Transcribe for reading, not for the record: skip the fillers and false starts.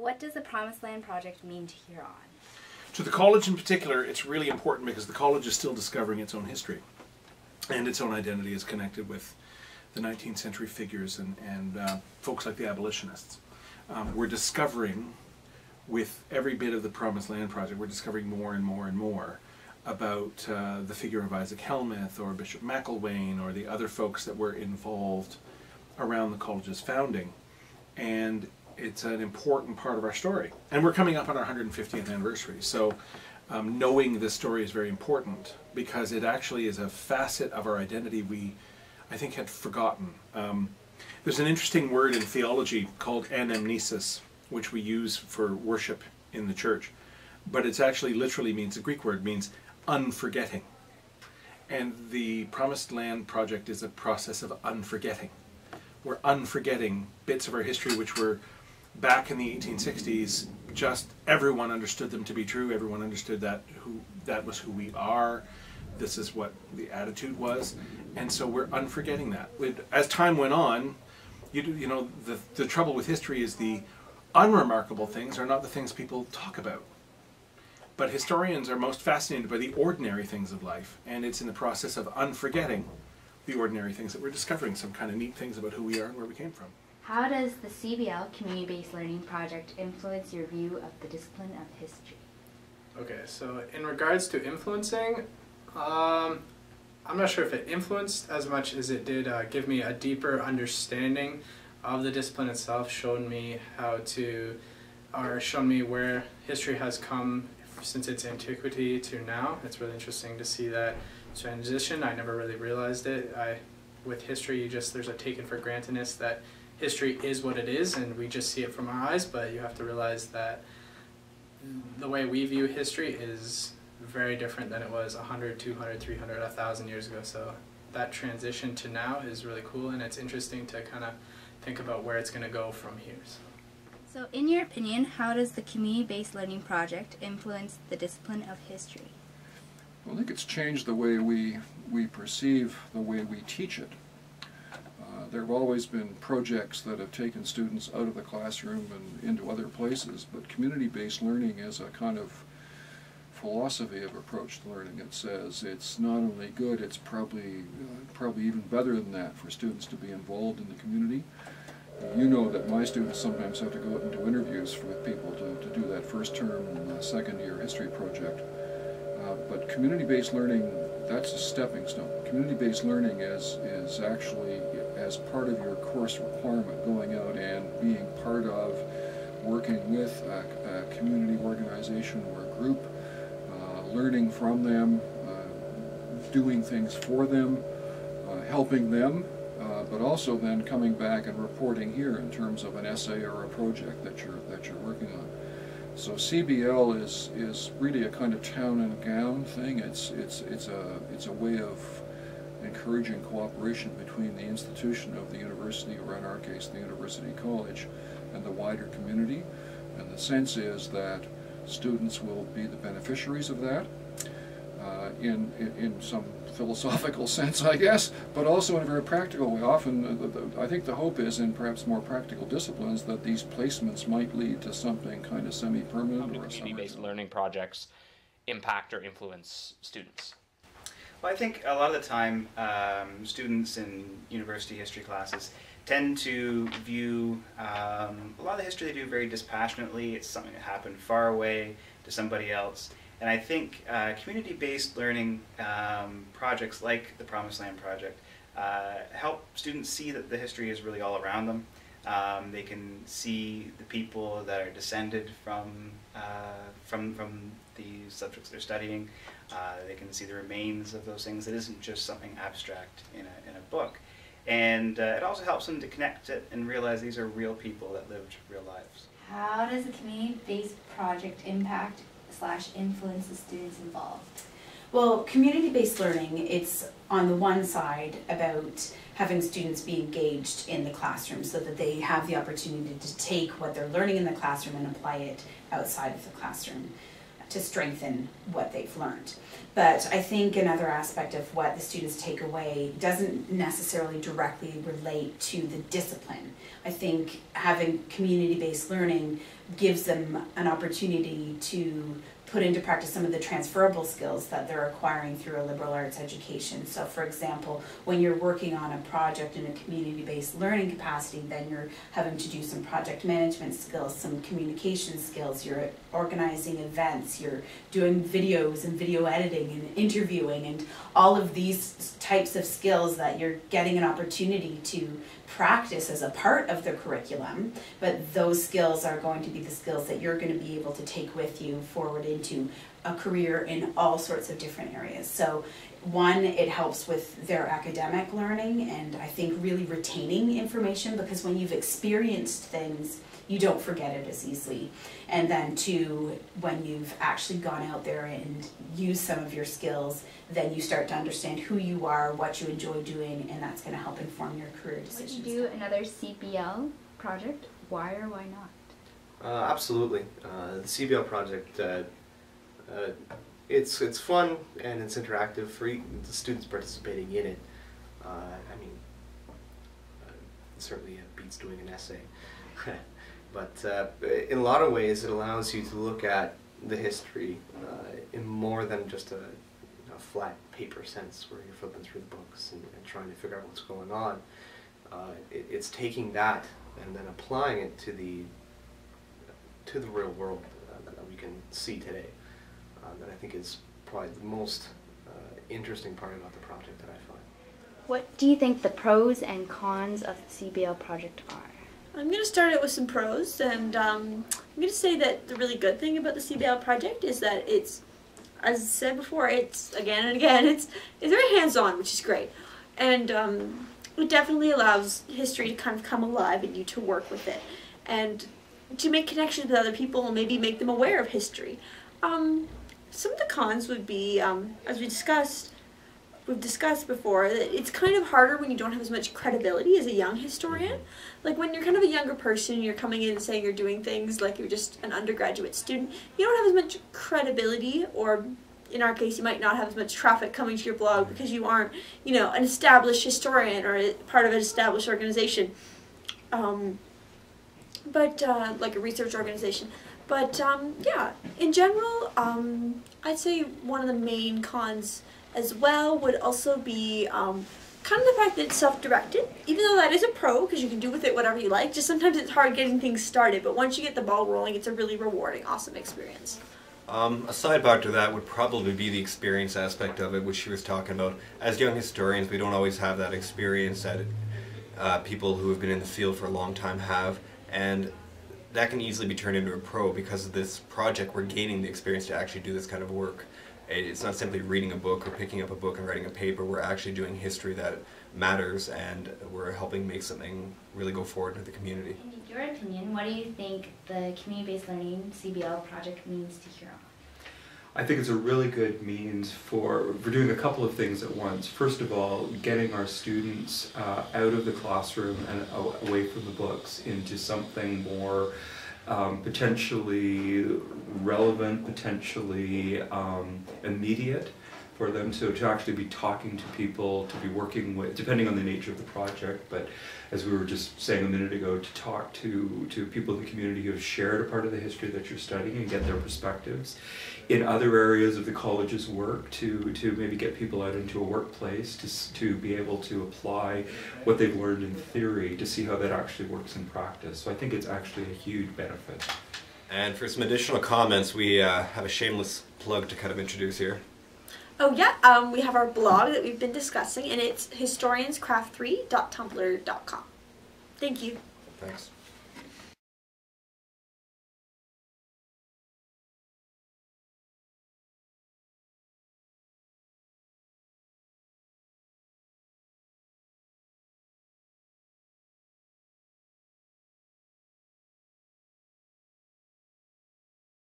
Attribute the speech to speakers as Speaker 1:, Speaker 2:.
Speaker 1: What does the Promised Land Project mean to Huron?
Speaker 2: To the college in particular, it's really important because the college is still discovering its own history, and its own identity is connected with the 19th century figures and folks like the abolitionists. We're discovering, with every bit of the Promised Land Project, we're discovering more and more and more about the figure of Isaac Helmuth or Bishop McIlwain or the other folks that were involved around the college's founding. And it's an important part of our story. And we're coming up on our 150th anniversary, so knowing this story is very important because it actually is a facet of our identity we, I think, had forgotten. There's an interesting word in theology called anamnesis, which we use for worship in the church, but it's actually literally means, a Greek word means unforgetting. And the Promised Land Project is a process of unforgetting. We're unforgetting bits of our history which were back in the 1860s, just everyone understood them to be true, everyone understood that that was who we are, this is what the attitude was, and so we're unforgetting that. As time went on, you know, the trouble with history is the unremarkable things are not the things people talk about. But historians are most fascinated by the ordinary things of life, and it's in the process of unforgetting the ordinary things that we're discovering some kind of neat things about who we are and where we came from.
Speaker 1: How does the CBL Community-Based Learning Project influence your view of the discipline of history?
Speaker 3: Okay, so in regards to influencing, I'm not sure if it influenced as much as it did give me a deeper understanding of the discipline itself, shown me where history has come since its antiquity to now. It's really interesting to see that transition. I never really realized it. With history, there's a taken for grantedness that history is what it is and we just see it from our eyes, but you have to realize that the way we view history is very different than it was 100, 200, 300, 1,000 years ago. So that transition to now is really cool, and it's interesting to kind of think about where it's going to go from here.
Speaker 1: So in your opinion, how does the Community-Based Learning Project influence the discipline of history?
Speaker 4: Well, I think it's changed the way we perceive the way we teach it. There have always been projects that have taken students out of the classroom and into other places, but community-based learning is a kind of philosophy of approach to learning. It says it's not only good, it's probably even better than that for students to be involved in the community. You know that my students sometimes have to go out and do interviews with people to do that first term second year history project. But community-based learning, that's a stepping stone. Community-based learning is actually, as part of your course requirement, going out and being part of working with a community organization or a group, learning from them, doing things for them, helping them, but also then coming back and reporting here in terms of an essay or a project that you're working on. So CBL is really a kind of town and gown thing. It's a way of encouraging cooperation between the institution of the university, or in our case the University College, and the wider community. And the sense is that students will be the beneficiaries of that in some philosophical sense, I guess, but also in a very practical way. Often, I think the hope is, in perhaps more practical disciplines, that these placements might lead to something kind of semi-permanent. Or
Speaker 5: community-based learning projects impact or influence students?
Speaker 6: Well, I think a lot of the time students in university history classes tend to view a lot of the history they do very dispassionately. It's something that happened far away to somebody else. And I think community-based learning projects like the Promised Land Project help students see that the history is really all around them. They can see the people that are descended from the subjects they're studying. They can see the remains of those things. It isn't just something abstract in a book. And it also helps them to connect it and realize these are real people that lived real lives.
Speaker 1: How does the community-based project impact / influence the students involved?
Speaker 7: Well, community-based learning, it's on the one side about having students be engaged in the classroom so that they have the opportunity to take what they're learning in the classroom and apply it outside of the classroom. to strengthen what they've learned. But I think another aspect of what the students take away doesn't necessarily directly relate to the discipline. I think having community-based learning gives them an opportunity to put into practice some of the transferable skills that they're acquiring through a liberal arts education. So for example, when you're working on a project in a community-based learning capacity, then you're having to do some project management skills, some communication skills, you're organizing events, you're doing videos and video editing and interviewing and all of these types of skills that you're getting an opportunity to practice as a part of the curriculum, but those skills are going to be the skills that you're going to be able to take with you forward into a career in all sorts of different areas. So one, it helps with their academic learning and I think really retaining information, because when you've experienced things, you don't forget it as easily. And then two, when you've actually gone out there and used some of your skills, then you start to understand who you are, what you enjoy doing, and that's going to help inform your career decisions.
Speaker 1: Would you do another CBL project? Why or why not?
Speaker 8: Absolutely. The CBL project, it's fun and it's interactive for the students participating in it. I mean, certainly it beats doing an essay. But in a lot of ways, it allows you to look at the history in more than just a flat paper sense where you're flipping through the books and trying to figure out what's going on. It's taking that and then applying it to the real world that we can see today. That I think is probably the most interesting part about the project that I find.
Speaker 1: What do you think the pros and cons of the CBL project are?
Speaker 9: I'm going to start it with some pros, and I'm going to say that the really good thing about the CBL project is that it's, as I said before, it's again and again, it's very hands-on, which is great. And it definitely allows history to kind of come alive and you to work with it. And to make connections with other people and maybe make them aware of history. Some of the cons would be, as we've discussed before, that it's kind of harder when you don't have as much credibility as a young historian. Like when you're kind of a younger person, you're coming in and saying you're doing things like you're just an undergraduate student, you don't have as much credibility, or in our case, you might not have as much traffic coming to your blog because you aren't, you know, an established historian or part of an established organization, like a research organization. But yeah, in general, I'd say one of the main cons as well would also be kind of the fact that it's self-directed, even though that is a pro because you can do with it whatever you like. Just sometimes it's hard getting things started, but once you get the ball rolling, it's a really rewarding, awesome experience.
Speaker 10: A sidebar to that would probably be the experience aspect of it, which she was talking about. As young historians, we don't always have that experience that people who have been in the field for a long time have, and that can easily be turned into a pro because of this project. We're gaining the experience to actually do this kind of work. It's not simply reading a book or picking up a book and writing a paper. We're actually doing history that matters, and we're helping make something really go forward in the community.
Speaker 1: In your opinion, what do you think the community-based learning CBL project means to Huron?
Speaker 11: I think it's a really good means for doing a couple of things at once. First of all, getting our students out of the classroom and away from the books into something more potentially relevant, potentially immediate, for them to actually be talking to people, to be working with, depending on the nature of the project, but as we were just saying a minute ago, to talk to people in the community who have shared a part of the history that you're studying and get their perspectives. In other areas of the college's work, to maybe get people out into a workplace, to be able to apply what they've learned in theory, to see how that actually works in practice. So I think it's actually a huge benefit.
Speaker 10: And for some additional comments, we have a shameless plug to kind of introduce here.
Speaker 9: Oh yeah, we have our blog that we've been discussing, and it's historianscraft3.tumblr.com. Thank you.
Speaker 10: Thanks.